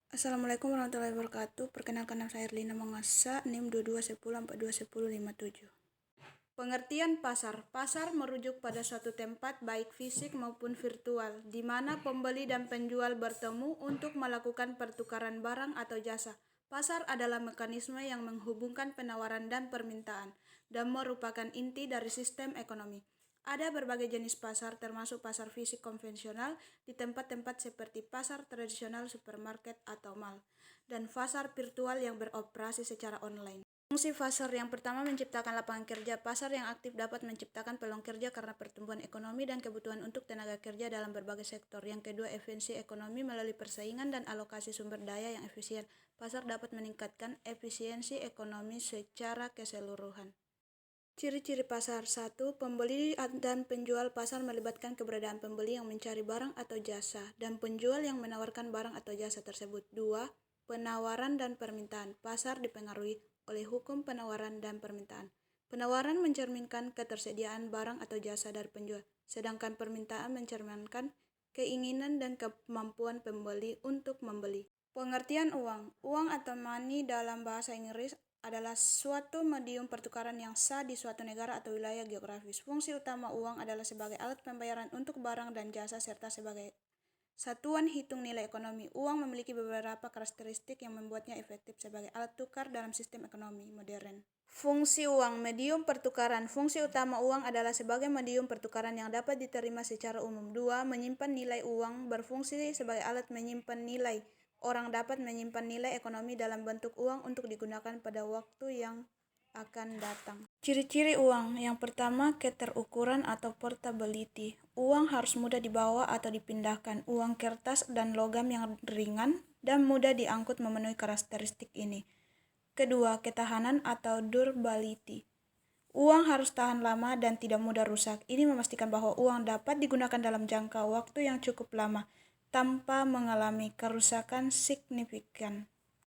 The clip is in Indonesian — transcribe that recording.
Assalamualaikum warahmatullahi wabarakatuh. Perkenalkan nama saya Erlina Mangasa, NIM 2210421057. Pengertian pasar. Pasar merujuk pada suatu tempat baik fisik maupun virtual, di mana pembeli dan penjual bertemu untuk melakukan pertukaran barang atau jasa. Pasar adalah mekanisme yang menghubungkan penawaran dan permintaan, dan merupakan inti dari sistem ekonomi. Ada berbagai jenis pasar, termasuk pasar fisik konvensional di tempat-tempat seperti pasar tradisional, supermarket, atau mall, dan pasar virtual yang beroperasi secara online. Fungsi pasar yang pertama, menciptakan lapangan kerja. Pasar yang aktif dapat menciptakan peluang kerja karena pertumbuhan ekonomi dan kebutuhan untuk tenaga kerja dalam berbagai sektor. Yang kedua, efisiensi ekonomi melalui persaingan dan alokasi sumber daya yang efisien. Pasar dapat meningkatkan efisiensi ekonomi secara keseluruhan. Ciri-ciri pasar. 1. Pembeli dan penjual. Pasar melibatkan keberadaan pembeli yang mencari barang atau jasa dan penjual yang menawarkan barang atau jasa tersebut. 2. Penawaran dan permintaan. Pasar dipengaruhi oleh hukum penawaran dan permintaan. Penawaran mencerminkan ketersediaan barang atau jasa dari penjual, sedangkan permintaan mencerminkan keinginan dan kemampuan pembeli untuk membeli. Pengertian uang. Uang atau money dalam bahasa Inggris adalah suatu medium pertukaran yang sah di suatu negara atau wilayah geografis. Fungsi utama uang adalah sebagai alat pembayaran untuk barang dan jasa serta sebagai satuan hitung nilai ekonomi. Uang memiliki beberapa karakteristik yang membuatnya efektif sebagai alat tukar dalam sistem ekonomi modern. Fungsi uang, medium pertukaran. Fungsi utama uang adalah sebagai medium pertukaran yang dapat diterima secara umum. 2. Menyimpan nilai uang, berfungsi sebagai alat menyimpan nilai. Orang dapat menyimpan nilai ekonomi dalam bentuk uang untuk digunakan pada waktu yang akan datang. Ciri-ciri uang. Yang pertama, keterukuran atau portability. Uang harus mudah dibawa atau dipindahkan. Uang kertas dan logam yang ringan dan mudah diangkut memenuhi karakteristik ini. Kedua, ketahanan atau durability. Uang harus tahan lama dan tidak mudah rusak. Ini memastikan bahwa uang dapat digunakan dalam jangka waktu yang cukup lama tanpa mengalami kerusakan signifikan.